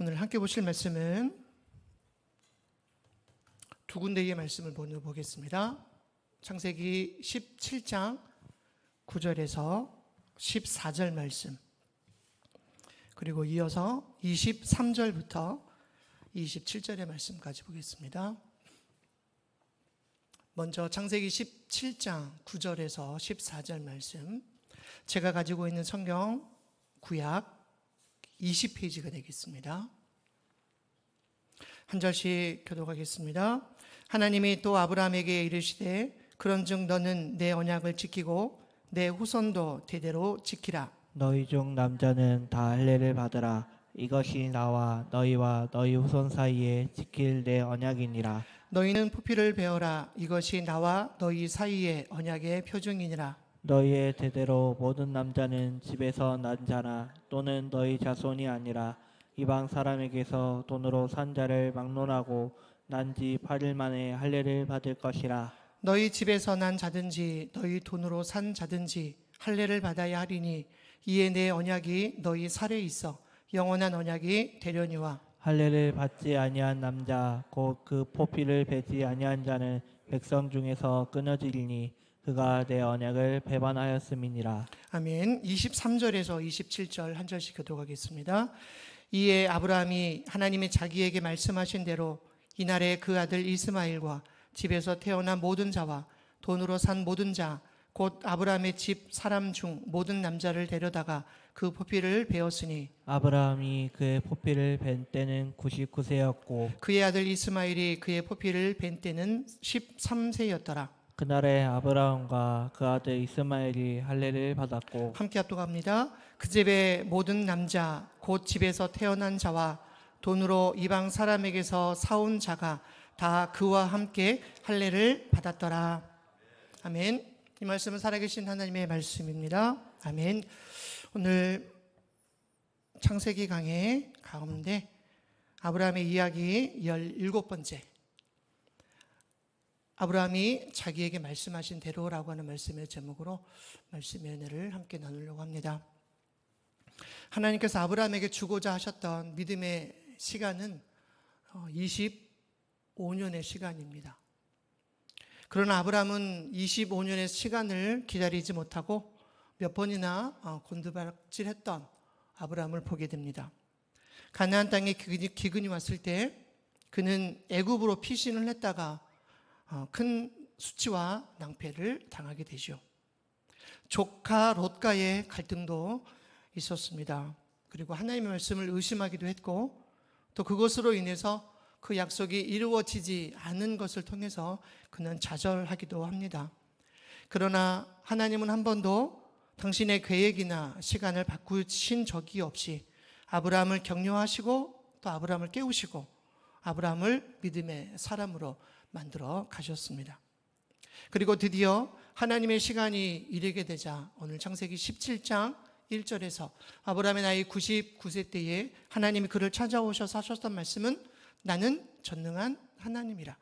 오늘 함께 보실 말씀은 두 군데의 말씀을 먼저 보겠습니다. 창세기 17장 9절에서 14절 말씀, 그리고 이어서 23절부터 27절의 말씀까지 보겠습니다. 먼저 창세기 17장 9절에서 14절 말씀, 제가 가지고 있는 성경 구약 20페이지가 되겠습니다. 한 절씩 교독하겠습니다. 하나님이 또 아브라함에게 이르시되 그런즉 너는 내 언약을 지키고 내 후손도 대대로 지키라. 너희 중 남자는 다 할례를 받으라. 이것이 나와 너희와 너희 후손 사이에 지킬 내 언약이니라. 너희는 포피를 베어라. 이것이 나와 너희 사이의 언약의 표징이니라. 너희의 대대로 모든 남자는 집에서 난 자나 또는 너희 자손이 아니라 이방 사람에게서 돈으로 산 자를 막론하고 난 지 8일 만에 할례를 받을 것이라. 너희 집에서 난 자든지 너희 돈으로 산 자든지 할례를 받아야 하리니 이에 내 언약이 너희 살에 있어 영원한 언약이 되려니와. 할례를 받지 아니한 남자 곧 그 포피를 베지 아니한 자는 백성 중에서 끊어지리니 그가 내 언약을 배반하였음이니라. 아멘. 23절에서 27절 한 절씩 교독하겠습니다. 이에 아브라함이 하나님이 자기에게 말씀하신 대로 이날에 그 아들 이스마엘과 집에서 태어난 모든 자와 돈으로 산 모든 자 곧 아브라함의 집 사람 중 모든 남자를 데려다가 그 포피를 베었으니 아브라함이 그의 포피를 벤 때는 99세였고 그의 아들 이스마엘이 그의 포피를 벤 때는 13세였더라. 그날에 아브라함과 그 아들 이스마엘이 할례를 받았고 함께 합독합니다. 그 집의 모든 남자 곧 집에서 태어난 자와 돈으로 이방 사람에게서 사온 자가 다 그와 함께 할례를 받았더라. 아멘. 이 말씀은 살아계신 하나님의 말씀입니다. 아멘. 오늘 창세기 강의 가운데 아브라함의 이야기 17번째, 아브라함이 자기에게 말씀하신 대로라고 하는 말씀의 제목으로 말씀의 은혜를 함께 나누려고 합니다. 하나님께서 아브라함에게 주고자 하셨던 믿음의 시간은 25년의 시간입니다. 그러나 아브라함은 25년의 시간을 기다리지 못하고 몇 번이나 곤두박질했던 아브라함을 보게 됩니다. 가나안 땅에 기근이 왔을 때 그는 애굽으로 피신을 했다가 큰 수치와 낭패를 당하게 되죠. 조카 롯과의 갈등도 있었습니다. 그리고 하나님의 말씀을 의심하기도 했고 또 그것으로 인해서 그 약속이 이루어지지 않은 것을 통해서 그는 좌절하기도 합니다. 그러나 하나님은 한 번도 당신의 계획이나 시간을 바꾸신 적이 없이 아브라함을 격려하시고 또 아브라함을 깨우시고 아브라함을 믿음의 사람으로 만들어 가셨습니다. 그리고 드디어 하나님의 시간이 이르게 되자 오늘 창세기 17장 1절에서 아브라함의 나이 99세 때에 하나님이 그를 찾아오셔서 하셨던 말씀은 나는 전능한 하나님이라.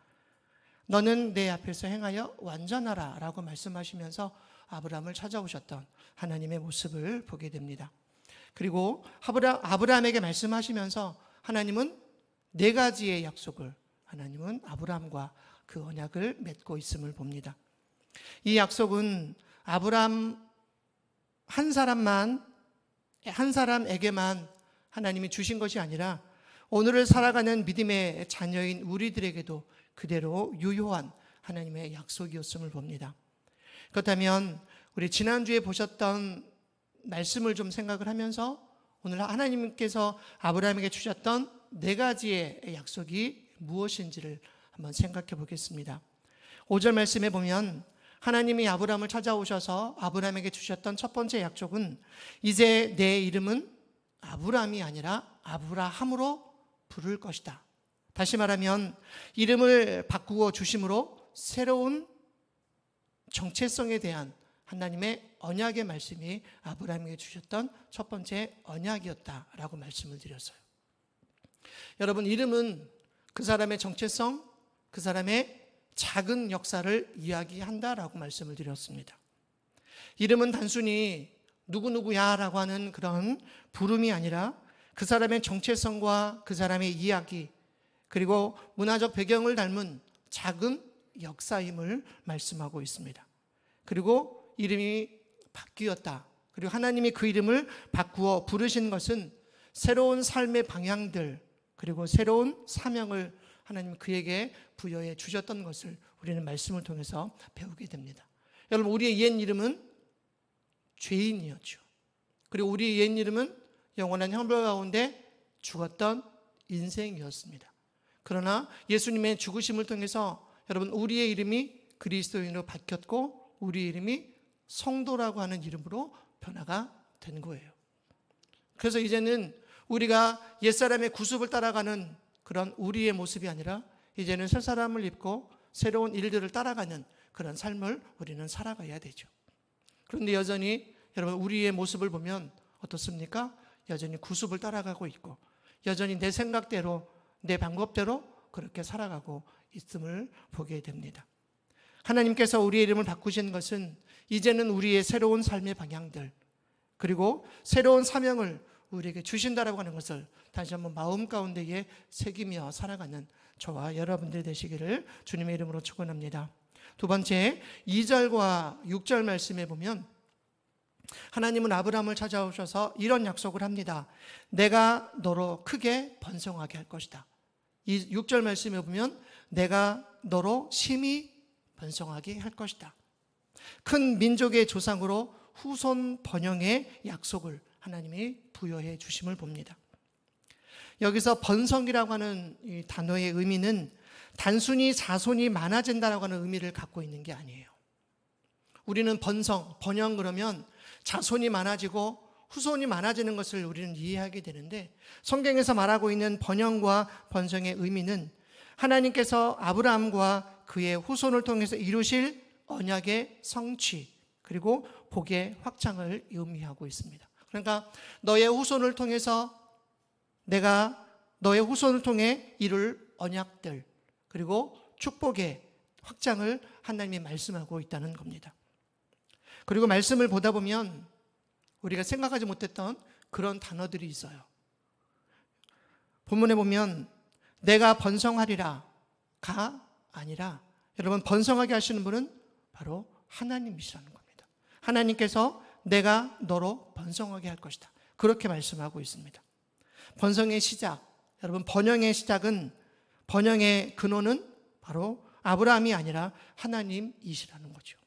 너는 내 앞에서 행하여 완전하라 라고 말씀하시면서 아브라함을 찾아오셨던 하나님의 모습을 보게 됩니다. 그리고 아브라함에게 말씀하시면서 하나님은 4가지의 약속을 하나님은 아브라함과 그 언약을 맺고 있음을 봅니다. 이 약속은 아브라함 한 사람에게만 하나님이 주신 것이 아니라 오늘을 살아가는 믿음의 자녀인 우리들에게도 그대로 유효한 하나님의 약속이었음을 봅니다. 그렇다면 우리 지난주에 보셨던 말씀을 좀 생각을 하면서 오늘 하나님께서 아브라함에게 주셨던 4가지의 약속이 무엇인지를 한번 생각해 보겠습니다. 5절 말씀에 보면 하나님이 아브라함을 찾아오셔서 아브라함에게 주셨던 첫 번째 약속은 이제 내 이름은 아브라함이 아니라 아브라함으로 부를 것이다. 다시 말하면 이름을 바꾸어 주심으로 새로운 정체성에 대한 하나님의 언약의 말씀이 아브라함에게 주셨던 첫 번째 언약이었다라고 말씀을 드렸어요. 여러분, 이름은 그 사람의 정체성, 그 사람의 작은 역사를 이야기한다라고 말씀을 드렸습니다. 이름은 단순히 누구누구야 라고 하는 그런 부름이 아니라 그 사람의 정체성과 그 사람의 이야기, 그리고 문화적 배경을 닮은 작은 역사임을 말씀하고 있습니다. 그리고 이름이 바뀌었다. 그리고 하나님이 그 이름을 바꾸어 부르신 것은 새로운 삶의 방향들, 그리고 새로운 사명을 하나님 그에게 부여해 주셨던 것을 우리는 말씀을 통해서 배우게 됩니다. 여러분, 우리의 옛 이름은 죄인이었죠. 그리고 우리의 옛 이름은 영원한 형벌 가운데 죽었던 인생이었습니다. 그러나 예수님의 죽으심을 통해서 여러분, 우리의 이름이 그리스도인으로 바뀌었고 우리의 이름이 성도라고 하는 이름으로 변화가 된 거예요. 그래서 이제는 우리가 옛사람의 구습을 따라가는 그런 우리의 모습이 아니라 이제는 새 사람을 입고 새로운 일들을 따라가는 그런 삶을 우리는 살아가야 되죠. 그런데 여전히 여러분, 우리의 모습을 보면 어떻습니까? 여전히 구습을 따라가고 있고 여전히 내 생각대로 내 방법대로 그렇게 살아가고 있음을 보게 됩니다. 하나님께서 우리의 이름을 바꾸신 것은 이제는 우리의 새로운 삶의 방향들, 그리고 새로운 사명을 우리에게 주신다라고 하는 것을 다시 한번 마음 가운데에 새기며 살아가는 저와 여러분들 되시기를 주님의 이름으로 축원합니다. 두 번째, 2절과 6절 말씀에 보면 하나님은 아브라함을 찾아오셔서 이런 약속을 합니다. 내가 너로 크게 번성하게 할 것이다. 이 6절 말씀에 보면 내가 너로 심히 번성하게 할 것이다. 큰 민족의 조상으로 후손 번영의 약속을 하나님이 부여해 주심을 봅니다. 여기서 번성이라고 하는 이 단어의 의미는 단순히 자손이 많아진다라고 하는 의미를 갖고 있는 게 아니에요. 우리는 번영 그러면 자손이 많아지고 후손이 많아지는 것을 우리는 이해하게 되는데, 성경에서 말하고 있는 번영과 번성의 의미는 하나님께서 아브라함과 그의 후손을 통해서 이루실 언약의 성취, 그리고 복의 확장을 의미하고 있습니다. 그러니까 너의 후손을 통해서 내가 너의 후손을 통해 이룰 언약들, 그리고 축복의 확장을 하나님이 말씀하고 있다는 겁니다. 그리고 말씀을 보다 보면 우리가 생각하지 못했던 그런 단어들이 있어요. 본문에 보면 내가 번성하리라가 아니라, 여러분, 번성하게 하시는 분은 바로 하나님이시라는 겁니다. 하나님께서 내가 너로 번성하게 할 것이다, 그렇게 말씀하고 있습니다. 번성의 시작, 여러분, 번영의 시작은, 번영의 근원은 바로 아브라함이 아니라 하나님이시라는 거죠.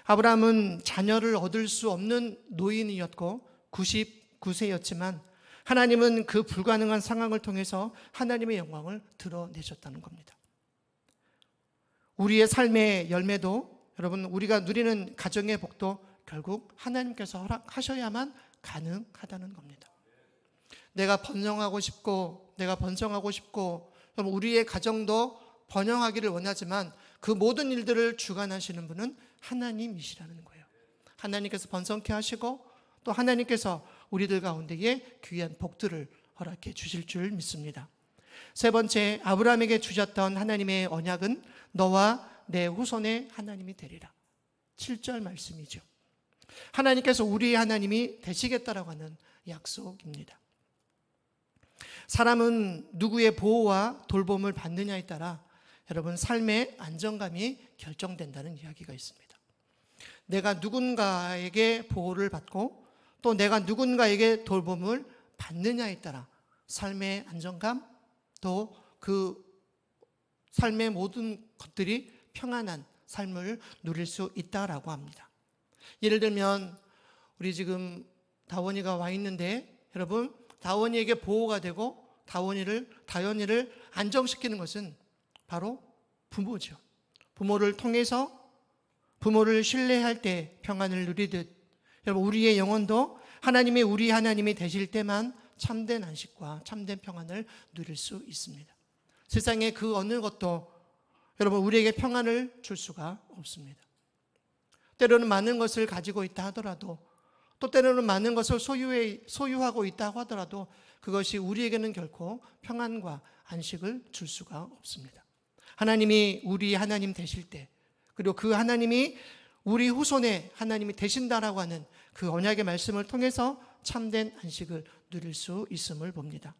아브라함은 자녀를 얻을 수 없는 노인이었고 99세였지만 하나님은 그 불가능한 상황을 통해서 하나님의 영광을 드러내셨다는 겁니다. 우리의 삶의 열매도, 여러분, 우리가 누리는 가정의 복도 결국 하나님께서 허락하셔야만 가능하다는 겁니다. 내가 번성하고 싶고 여러분, 우리의 가정도 번영하기를 원하지만 그 모든 일들을 주관하시는 분은 하나님이시라는 거예요. 하나님께서 번성케 하시고 또 하나님께서 우리들 가운데에 귀한 복들을 허락해 주실 줄 믿습니다. 세 번째, 아브라함에게 주셨던 하나님의 언약은 너와 내 후손의 하나님이 되리라. 7절 말씀이죠. 하나님께서 우리의 하나님이 되시겠다라고 하는 약속입니다. 사람은 누구의 보호와 돌봄을 받느냐에 따라 여러분, 삶의 안정감이 결정된다는 이야기가 있습니다. 내가 누군가에게 보호를 받고 또 내가 누군가에게 돌봄을 받느냐에 따라 삶의 안정감, 또 그 삶의 모든 것들이 평안한 삶을 누릴 수 있다라고 합니다. 예를 들면 우리 지금 다원이가 와 있는데, 여러분, 다원이에게 보호가 되고 다원이를 안정시키는 것은 바로 부모죠. 부모를 통해서, 부모를 신뢰할 때 평안을 누리듯 여러분, 우리의 영혼도 하나님이 우리 하나님이 되실 때만 참된 안식과 참된 평안을 누릴 수 있습니다. 세상의 그 어느 것도 여러분, 우리에게 평안을 줄 수가 없습니다. 때로는 많은 것을 가지고 있다 하더라도, 또 때로는 많은 것을 소유하고 있다고 하더라도 그것이 우리에게는 결코 평안과 안식을 줄 수가 없습니다. 하나님이 우리 하나님 되실 때, 그리고 그 하나님이 우리 후손의 하나님이 되신다라고 하는 그 언약의 말씀을 통해서 참된 안식을 누릴 수 있음을 봅니다.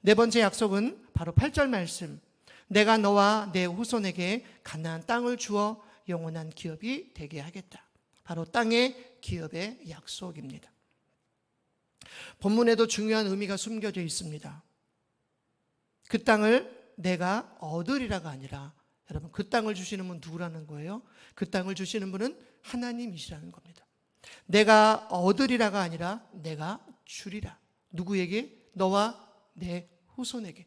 네 번째 약속은 바로 8절 말씀. 내가 너와 내 후손에게 가나안 땅을 주어 영원한 기업이 되게 하겠다. 바로 땅의 기업의 약속입니다. 본문에도 중요한 의미가 숨겨져 있습니다. 그 땅을 내가 얻으리라가 아니라, 여러분, 그 땅을 주시는 분은 누구라는 거예요? 그 땅을 주시는 분은 하나님이시라는 겁니다. 내가 얻으리라가 아니라 내가 주리라. 누구에게? 너와 내 후손에게.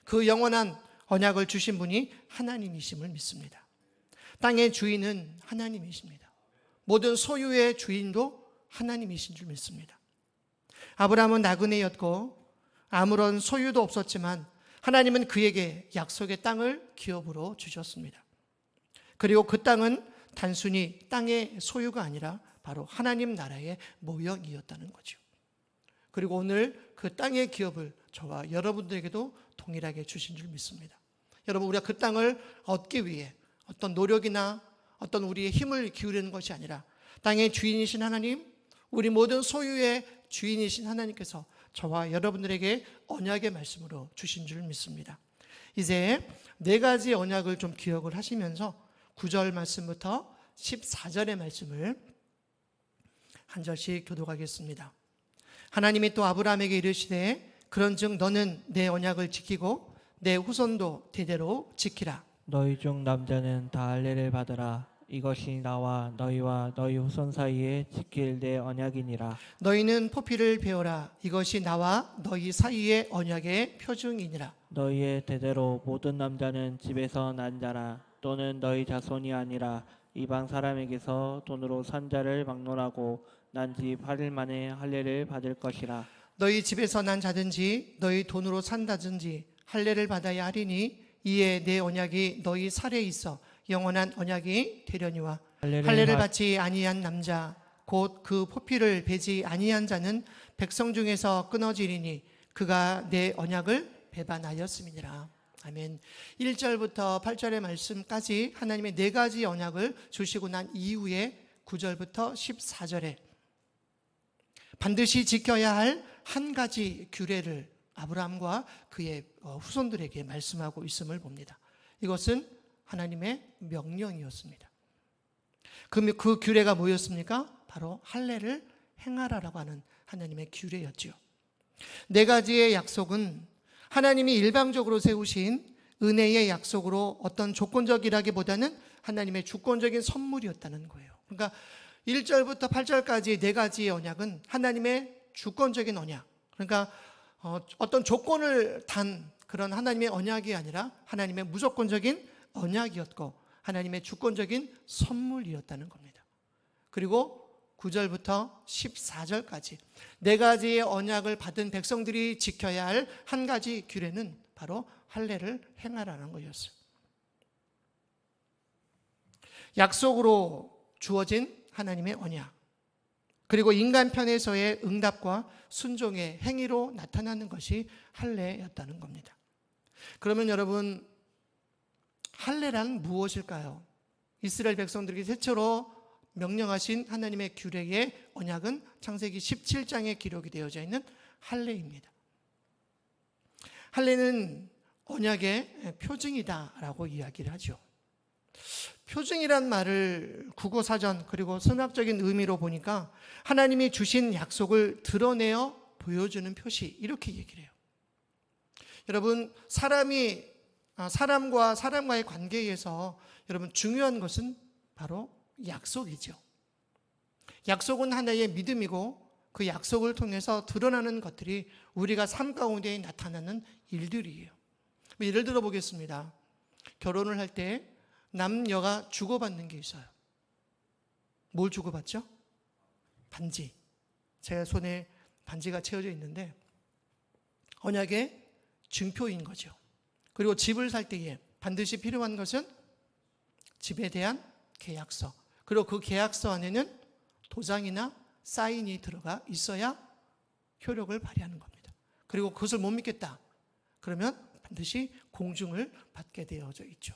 그 영원한 언약을 주신 분이 하나님이심을 믿습니다. 땅의 주인은 하나님이십니다. 모든 소유의 주인도 하나님이신 줄 믿습니다. 아브라함은 나그네였고 아무런 소유도 없었지만 하나님은 그에게 약속의 땅을 기업으로 주셨습니다. 그리고 그 땅은 단순히 땅의 소유가 아니라 바로 하나님 나라의 모형이었다는 거죠. 그리고 오늘 그 땅의 기업을 저와 여러분들에게도 동일하게 주신 줄 믿습니다. 여러분, 우리가 그 땅을 얻기 위해 어떤 노력이나 어떤 우리의 힘을 기울이는 것이 아니라 땅의 주인이신 하나님, 우리 모든 소유의 주인이신 하나님께서 저와 여러분들에게 언약의 말씀으로 주신 줄 믿습니다. 이제 네 가지 언약을 좀 기억을 하시면서 9절 말씀부터 14절의 말씀을 한 절씩 교독하겠습니다. 하나님이 또 아브라함에게 이르시되 그런즉 너는 내 언약을 지키고 내 후손도 대대로 지키라. 너희 중 남자는 다 할례를 받으라. 이것이 나와 너희와 너희 후손 사이에 지킬 내 언약이니라. 너희는 포피를 베어라. 이것이 나와 너희 사이의 언약의 표징이니라. 너희의 대대로 모든 남자는 집에서 난 자나 또는 너희 자손이 아니라 이방 사람에게서 돈으로 산 자를 막론하고 난 지 8일 만에 할례를 받을 것이라. 너희 집에서 난 자든지 너희 돈으로 산다든지 할례를 받아야 하리니 이에 내 언약이 너희 살에 있어 영원한 언약이 되려니와 할례를 받지 아니한 남자 곧 그 포피를 베지 아니한 자는 백성 중에서 끊어지리니 그가 내 언약을 배반하였음이니라. 아멘. 1절부터 8절의 말씀까지 하나님의 네 가지 언약을 주시고 난 이후에 9절부터 14절에 반드시 지켜야 할 한 가지 규례를 아브라함과 그의 후손들에게 말씀하고 있음을 봅니다. 이것은 하나님의 명령이었습니다. 그 규례가 뭐였습니까? 바로 할례를 행하라라고 하는 하나님의 규례였지요. 네 가지의 약속은 하나님이 일방적으로 세우신 은혜의 약속으로 어떤 조건적이라기보다는 하나님의 주권적인 선물이었다는 거예요. 그러니까 1절부터 8절까지 네 가지의 언약은 하나님의 주권적인 언약, 그러니까 어떤 조건을 단 그런 하나님의 언약이 아니라 하나님의 무조건적인 언약이었고 하나님의 주권적인 선물이었다는 겁니다. 그리고 9절부터 14절까지 네 가지의 언약을 받은 백성들이 지켜야 할 한 가지 규례는 바로 할례를 행하라는 것이었어요. 약속으로 주어진 하나님의 언약, 그리고 인간 편에서의 응답과 순종의 행위로 나타나는 것이 할례였다는 겁니다. 그러면 여러분, 할례란 무엇일까요? 이스라엘 백성들에게 최초로 명령하신 하나님의 규례의 언약은 창세기 17장에 기록이 되어져 있는 할례입니다. 할례는 언약의 표징이다라고 이야기를 하죠. 표징이란 말을 국어사전 그리고 선학적인 의미로 보니까 하나님이 주신 약속을 드러내어 보여주는 표시, 이렇게 얘기를 해요. 여러분, 사람과 사람과의 관계에서 여러분 중요한 것은 바로 약속이죠. 약속은 하나의 믿음이고 그 약속을 통해서 드러나는 것들이 우리가 삶 가운데 나타나는 일들이에요. 예를 들어 보겠습니다. 결혼을 할 때 남녀가 주고받는 게 있어요. 뭘 주고받죠? 반지. 제 손에 반지가 채워져 있는데 언약의 증표인 거죠. 그리고 집을 살 때에 반드시 필요한 것은 집에 대한 계약서, 그리고 그 계약서 안에는 도장이나 사인이 들어가 있어야 효력을 발휘하는 겁니다. 그리고 그것을 못 믿겠다 그러면 반드시 공증을 받게 되어져 있죠.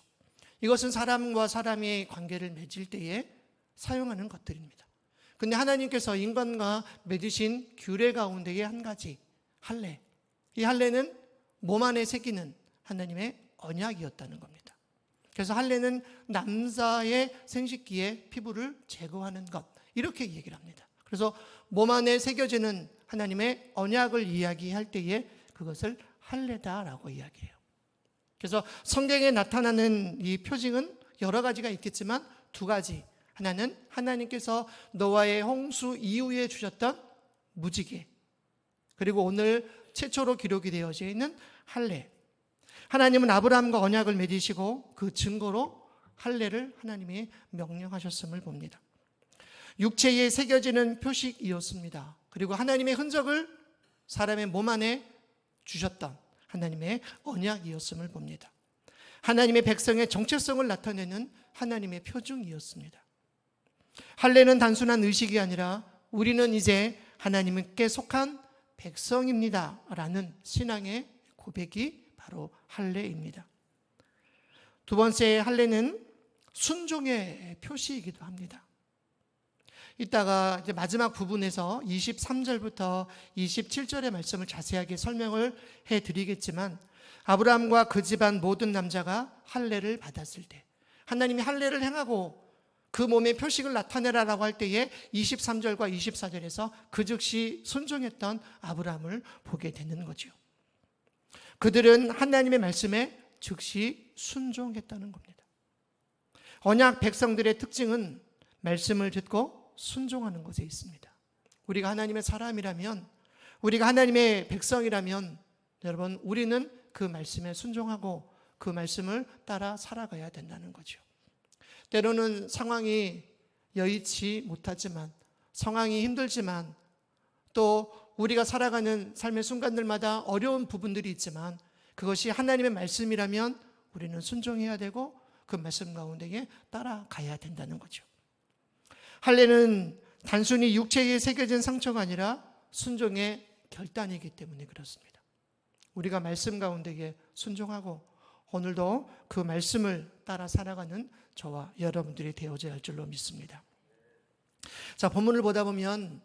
이것은 사람과 사람의 관계를 맺을 때에 사용하는 것들입니다. 근데 하나님께서 인간과 맺으신 규례 가운데의 한 가지, 할례. 이 할례는 몸 안에 새기는 하나님의 언약이었다는 겁니다. 그래서 할례는 남자의 생식기의 피부를 제거하는 것, 이렇게 얘기를 합니다. 그래서 몸 안에 새겨지는 하나님의 언약을 이야기할 때에 그것을 할례다라고 이야기해요. 그래서 성경에 나타나는 이 표징은 여러 가지가 있겠지만 두 가지. 하나는 하나님께서 노아의 홍수 이후에 주셨던 무지개, 그리고 오늘 최초로 기록이 되어져 있는 할례. 하나님은 아브라함과 언약을 맺으시고 그 증거로 할례를 하나님이 명령하셨음을 봅니다. 육체에 새겨지는 표식이었습니다. 그리고 하나님의 흔적을 사람의 몸 안에 주셨던 하나님의 언약이었음을 봅니다. 하나님의 백성의 정체성을 나타내는 하나님의 표징이었습니다. 할례는 단순한 의식이 아니라 우리는 이제 하나님께 속한 백성입니다 라는 신앙의 고백이 바로 할례입니다. 두 번째, 할례는 순종의 표시이기도 합니다. 이따가 이제 마지막 부분에서 23절부터 27절의 말씀을 자세하게 설명을 해드리겠지만, 아브라함과 그 집안 모든 남자가 할례를 받았을 때, 하나님이 할례를 행하고 그 몸의 표식을 나타내라라고 할 때에 23절과 24절에서 그 즉시 순종했던 아브라함을 보게 되는 거죠. 그들은 하나님의 말씀에 즉시 순종했다는 겁니다. 언약 백성들의 특징은 말씀을 듣고 순종하는 것에 있습니다. 우리가 하나님의 사람이라면, 우리가 하나님의 백성이라면 여러분, 우리는 그 말씀에 순종하고 그 말씀을 따라 살아가야 된다는 거죠. 때로는 상황이 여의치 못하지만, 상황이 힘들지만, 또 우리가 살아가는 삶의 순간들마다 어려운 부분들이 있지만 그것이 하나님의 말씀이라면 우리는 순종해야 되고 그 말씀 가운데에 따라가야 된다는 거죠. 할례는 단순히 육체에 새겨진 상처가 아니라 순종의 결단이기 때문에 그렇습니다. 우리가 말씀 가운데에 순종하고 오늘도 그 말씀을 따라 살아가는 저와 여러분들이 되어져야 할 줄로 믿습니다. 자, 본문을 보다 보면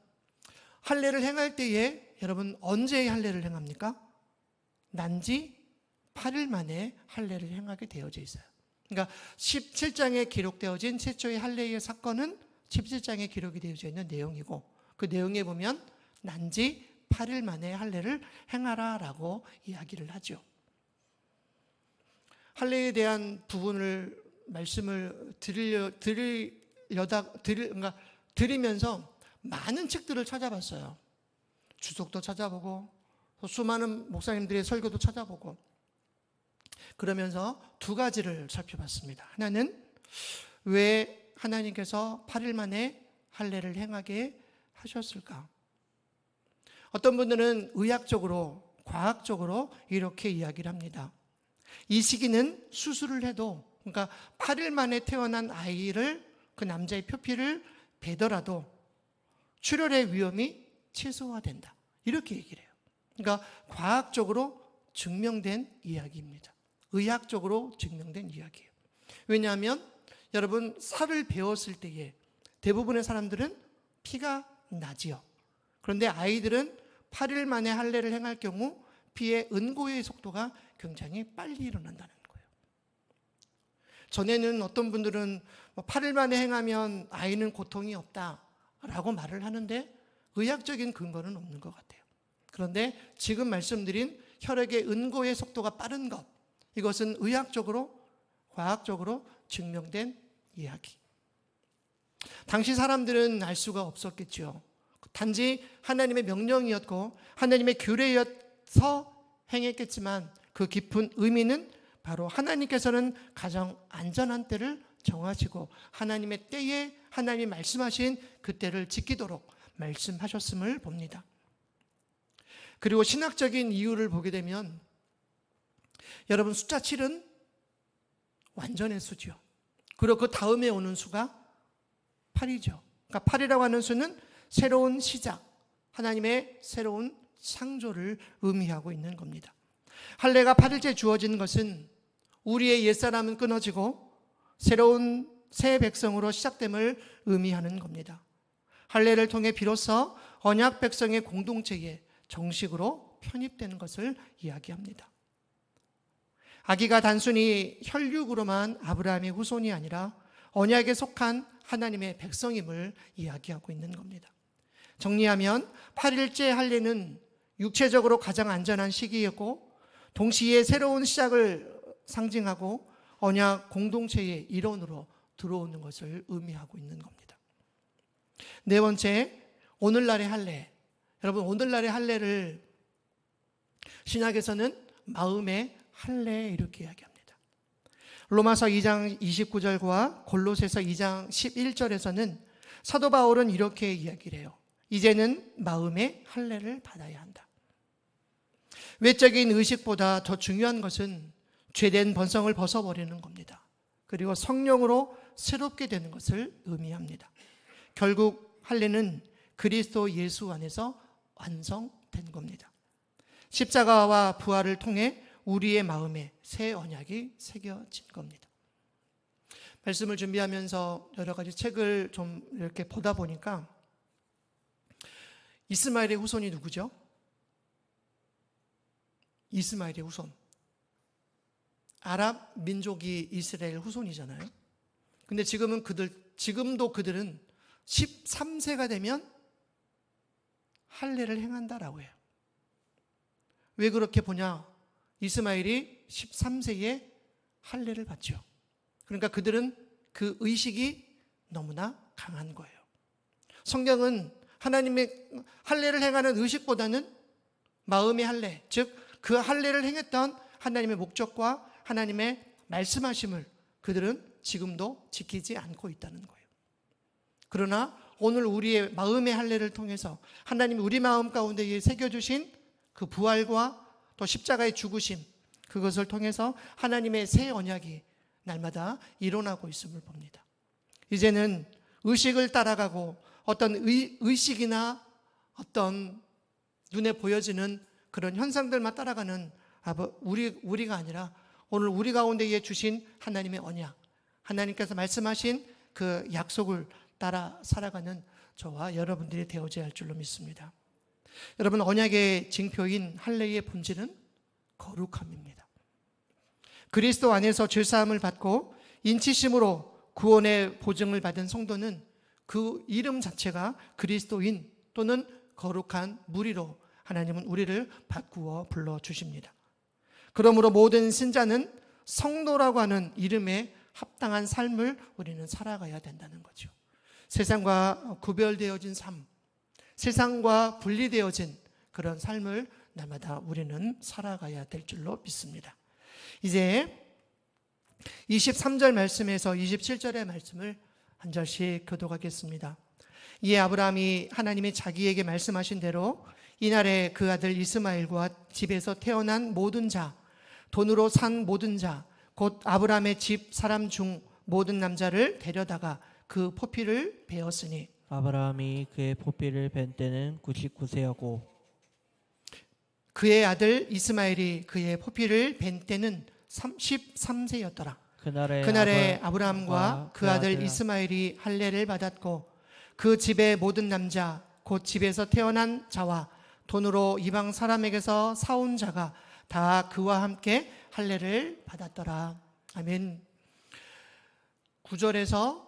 할례를 행할 때에 여러분 언제 할례를 행합니까? 난지 8일 만에 할례를 행하게 되어져 있어요. 그러니까 17장에 기록되어진 최초의 할례의 사건은 17장에 기록이 되어져 있는 내용이고, 그 내용에 보면 난지 8일 만에 할례를 행하라라고 이야기를 하죠. 할례에 대한 부분을 말씀을 드리면서 많은 책들을 찾아봤어요. 주석도 찾아보고 수많은 목사님들의 설교도 찾아보고, 그러면서 두 가지를 살펴봤습니다. 하나는 왜 하나님께서 8일 만에 할례를 행하게 하셨을까? 어떤 분들은 의학적으로, 과학적으로 이렇게 이야기를 합니다. 이 시기는 수술을 해도, 그러니까 8일 만에 태어난 아이를, 그 남자의 표피를 베더라도 출혈의 위험이 최소화된다, 이렇게 얘기를 해요. 그러니까 과학적으로 증명된 이야기입니다. 의학적으로 증명된 이야기예요. 왜냐하면 여러분, 살을 베었을 때에 대부분의 사람들은 피가 나지요. 그런데 아이들은 8일 만에 할례를 행할 경우 피의 은고의 속도가 굉장히 빨리 일어난다는 거예요. 전에는 어떤 분들은 8일 만에 행하면 아이는 고통이 없다라고 말을 하는데 의학적인 근거는 없는 것 같아요. 그런데 지금 말씀드린 혈액의 은고의 속도가 빠른 것, 이것은 의학적으로, 과학적으로 증명된 이야기. 당시 사람들은 알 수가 없었겠죠. 단지 하나님의 명령이었고 하나님의 규례여서 행했겠지만 그 깊은 의미는 바로 하나님께서는 가장 안전한 때를 정하시고 하나님의 때에 하나님이 말씀하신 그 때를 지키도록 말씀하셨음을 봅니다. 그리고 신학적인 이유를 보게 되면 여러분, 숫자 7은 완전의 수죠. 그리고 그 다음에 오는 수가 8이죠. 그러니까 8이라고 하는 수는 새로운 시작, 하나님의 새로운 창조를 의미하고 있는 겁니다. 할례가 8일째 주어진 것은 우리의 옛사람은 끊어지고 새로운 새 백성으로 시작됨을 의미하는 겁니다. 할례를 통해 비로소 언약 백성의 공동체에 정식으로 편입되는 것을 이야기합니다. 아기가 단순히 혈육으로만 아브라함의 후손이 아니라 언약에 속한 하나님의 백성임을 이야기하고 있는 겁니다. 정리하면 8일째 할례는 육체적으로 가장 안전한 시기였고 동시에 새로운 시작을 상징하고 언약 공동체의 일원으로 들어오는 것을 의미하고 있는 겁니다. 네 번째, 오늘날의 할례. 여러분, 오늘날의 할례를 신약에서는 마음의 할례 이렇게 이야기합니다. 로마서 2장 29절과 골로새서 2장 11절에서는 사도 바울은 이렇게 이야기를 해요. 이제는 마음의 할례를 받아야 한다. 외적인 의식보다 더 중요한 것은 죄된 본성을 벗어버리는 겁니다. 그리고 성령으로 새롭게 되는 것을 의미합니다. 결국 할례는 그리스도 예수 안에서 완성된 겁니다. 십자가와 부활을 통해 우리의 마음에 새 언약이 새겨진 겁니다. 말씀을 준비하면서 여러 가지 책을 좀 이렇게 보다 보니까 이스마엘의 후손이 누구죠? 이스마엘의 후손. 아랍 민족이 이스라엘 후손이잖아요. 근데 지금도 그들은 13세가 되면 할례를 행한다라고 해요. 왜 그렇게 보냐? 이스마엘이 13세에 할례를 받죠. 그러니까 그들은 그 의식이 너무나 강한 거예요. 성경은 하나님의 할례를 행하는 의식보다는 마음의 할례, 즉 그 할례를 행했던 하나님의 목적과 하나님의 말씀하심을 그들은 지금도 지키지 않고 있다는 거예요. 그러나 오늘 우리의 마음의 할례를 통해서 하나님이 우리 마음 가운데에 새겨주신 그 부활과 또 십자가의 죽으심, 그것을 통해서 하나님의 새 언약이 날마다 일어나고 있음을 봅니다. 이제는 의식을 따라가고 어떤 의식이나 어떤 눈에 보여지는 그런 현상들만 따라가는 우리가 아니라 오늘 우리 가운데에 주신 하나님의 언약, 하나님께서 말씀하신 그 약속을 따라 살아가는 저와 여러분들이 되어져야 할 줄로 믿습니다. 여러분, 언약의 징표인 할례의 본질은 거룩함입니다. 그리스도 안에서 죄사함을 받고 인치심으로 구원의 보증을 받은 성도는 그 이름 자체가 그리스도인 또는 거룩한 무리로 하나님은 우리를 바꾸어 불러주십니다. 그러므로 모든 신자는 성도라고 하는 이름에 합당한 삶을 우리는 살아가야 된다는 거죠. 세상과 구별되어진 삶, 세상과 분리되어진 그런 삶을 날마다 우리는 살아가야 될 줄로 믿습니다. 이제 23절 말씀에서 27절의 말씀을 한 절씩 교독하겠습니다. 이에 아브라함이 하나님이 자기에게 말씀하신 대로 이날에 그 아들 이스마엘과 집에서 태어난 모든 자, 돈으로 산 모든 자, 곧 아브라함의 집 사람 중 모든 남자를 데려다가 그 포피를 베었으니 아브라함이 그의 포피를 벤 때는 99세였고 그의 아들 이스마엘이 그의 포피를 벤 때는 13세였더라. 그날에 아브라함과 그 아들 이스마엘이 할례를 받았고 그 집의 모든 남자 곧 집에서 태어난 자와 돈으로 이방 사람에게서 사온 자가 다 그와 함께 할례를 받았더라. 아멘. 9절에서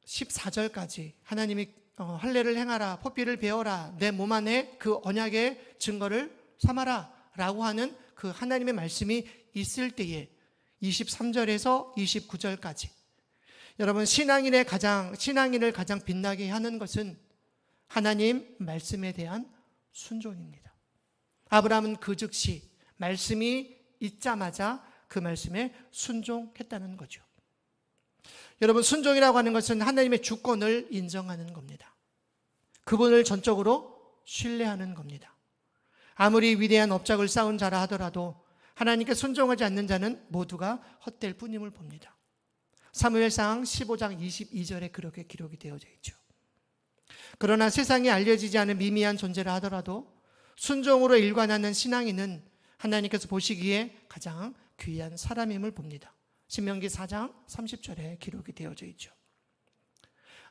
14절까지 하나님이 할례를 행하라, 포피를 베어라, 내 몸 안에 그 언약의 증거를 삼아라 라고 하는 그 하나님의 말씀이 있을 때에 23절에서 29절까지 여러분, 신앙인을 가장 빛나게 하는 것은 하나님 말씀에 대한 순종입니다. 아브라함은 그 즉시 말씀이 있자마자 그 말씀에 순종했다는 거죠. 여러분, 순종이라고 하는 것은 하나님의 주권을 인정하는 겁니다. 그분을 전적으로 신뢰하는 겁니다. 아무리 위대한 업적을 쌓은 자라 하더라도 하나님께 순종하지 않는 자는 모두가 헛될 뿐임을 봅니다. 사무엘상 15장 22절에 그렇게 기록이 되어져 있죠. 그러나 세상에 알려지지 않은 미미한 존재라 하더라도 순종으로 일관하는 신앙인은 하나님께서 보시기에 가장 귀한 사람임을 봅니다. 신명기 4장 30절에 기록이 되어져 있죠.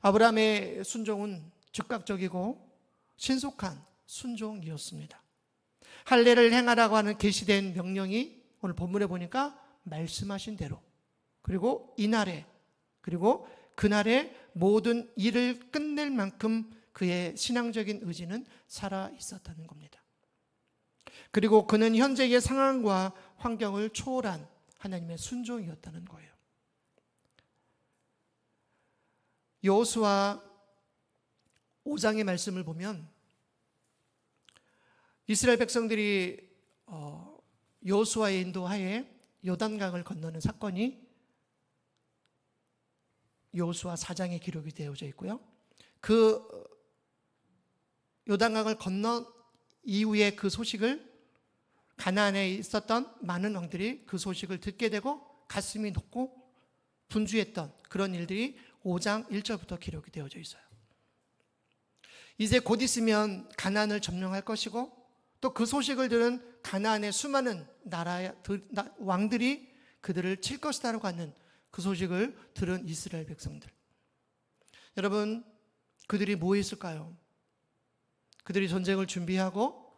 아브라함의 순종은 즉각적이고 신속한 순종이었습니다. 할례를 행하라고 하는 계시된 명령이 오늘 본문에 보니까 말씀하신 대로, 그리고 이날에, 그리고 그날의 모든 일을 끝낼 만큼 그의 신앙적인 의지는 살아 있었다는 겁니다. 그리고 그는 현재의 상황과 환경을 초월한 하나님의 순종이었다는 거예요. 여호수아 5장의 말씀을 보면 이스라엘 백성들이 여호수아의 인도하에 요단강을 건너는 사건이 여호수아 4장에 기록이 되어져 있고요. 그 요단강을 건너 이후에 그 소식을 가나안에 있었던 많은 왕들이 그 소식을 듣게 되고 가슴이 녹고 분주했던 그런 일들이 5장 1절부터 기록이 되어져 있어요. 이제 곧 있으면 가나안을 점령할 것이고 또 그 소식을 들은 가나안의 수많은 왕들이 그들을 칠 것이다라고 하는 그 소식을 들은 이스라엘 백성들. 여러분, 그들이 뭐 했을까요? 그들이 전쟁을 준비하고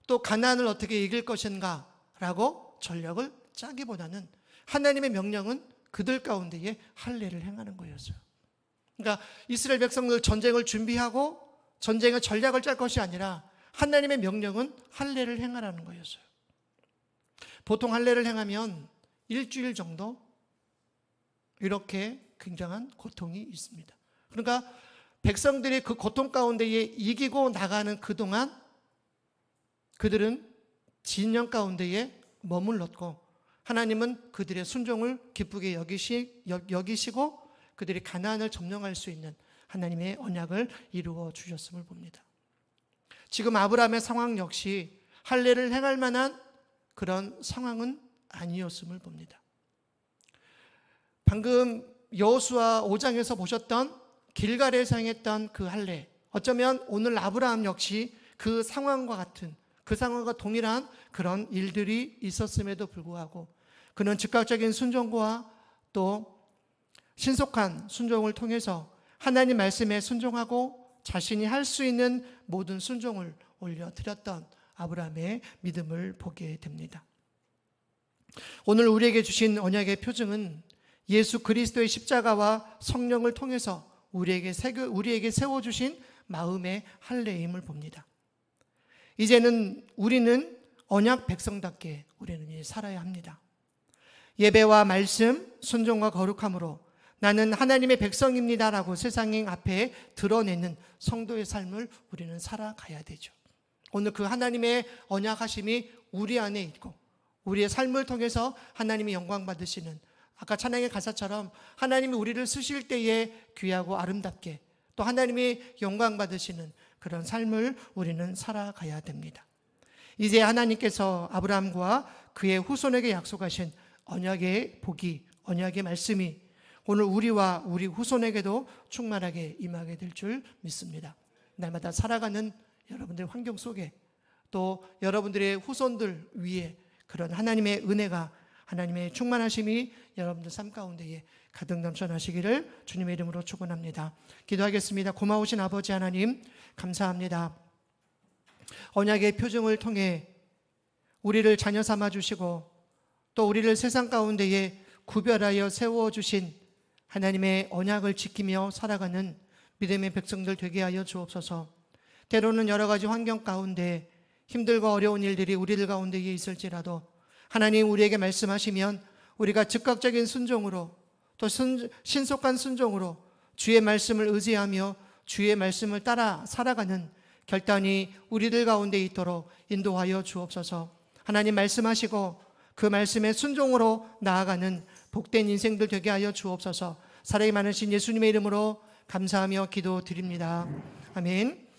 또 가나안을 어떻게 이길 것인가라고 전략을 짜기보다는 하나님의 명령은 그들 가운데에 할례를 행하는 거였어요. 그러니까 이스라엘 백성들 전쟁을 준비하고 전쟁의 전략을 짤 것이 아니라 하나님의 명령은 할례를 행하라는 거였어요. 보통 할례를 행하면 일주일 정도 이렇게 굉장한 고통이 있습니다. 그러니까 백성들이 그 고통 가운데에 이기고 나가는 그동안 그들은 진영 가운데에 머물렀고 하나님은 그들의 순종을 기쁘게 여기시고 그들이 가나안을 점령할 수 있는 하나님의 언약을 이루어 주셨음을 봅니다. 지금 아브라함의 상황 역시 할례를 행할 만한 그런 상황은 아니었음을 봅니다. 방금 여호수아 5장에서 보셨던 길갈에서 행했던 그 할례, 어쩌면 오늘 아브라함 역시 그 상황과 같은, 그 상황과 동일한 그런 일들이 있었음에도 불구하고 그는 즉각적인 순종과 또 신속한 순종을 통해서 하나님 말씀에 순종하고 자신이 할 수 있는 모든 순종을 올려드렸던 아브라함의 믿음을 보게 됩니다. 오늘 우리에게 주신 언약의 표징은 예수 그리스도의 십자가와 성령을 통해서 우리에게 세워주신 마음의 할례임을 봅니다. 이제는 우리는 언약 백성답게 우리는 살아야 합니다. 예배와 말씀, 순종과 거룩함으로 나는 하나님의 백성입니다라고 세상 앞에 드러내는 성도의 삶을 우리는 살아가야 되죠. 오늘 그 하나님의 언약하심이 우리 안에 있고 우리의 삶을 통해서 하나님이 영광 받으시는, 아까 찬양의 가사처럼 하나님이 우리를 쓰실 때에 귀하고 아름답게 또 하나님이 영광 받으시는 그런 삶을 우리는 살아가야 됩니다. 이제 하나님께서 아브라함과 그의 후손에게 약속하신 언약의 복이, 언약의 말씀이 오늘 우리와 우리 후손에게도 충만하게 임하게 될 줄 믿습니다. 날마다 살아가는 여러분들의 환경 속에 또 여러분들의 후손들 위에 그런 하나님의 은혜가, 하나님의 충만하심이 여러분들 삶 가운데에 가득 넘쳐나시기를 주님의 이름으로 축원합니다. 기도하겠습니다. 고마우신 아버지 하나님, 감사합니다. 언약의 표징을 통해 우리를 자녀 삼아 주시고 또 우리를 세상 가운데에 구별하여 세워주신 하나님의 언약을 지키며 살아가는 믿음의 백성들 되게 하여 주옵소서. 때로는 여러 가지 환경 가운데 힘들고 어려운 일들이 우리들 가운데에 있을지라도 하나님 우리에게 말씀하시면 우리가 즉각적인 순종으로 또 신속한 순종으로 주의 말씀을 의지하며 주의 말씀을 따라 살아가는 결단이 우리들 가운데 있도록 인도하여 주옵소서. 하나님 말씀하시고 그 말씀의 순종으로 나아가는 복된 인생들 되게 하여 주옵소서. 사랑이 많으신 예수님의 이름으로 감사하며 기도드립니다. 아멘.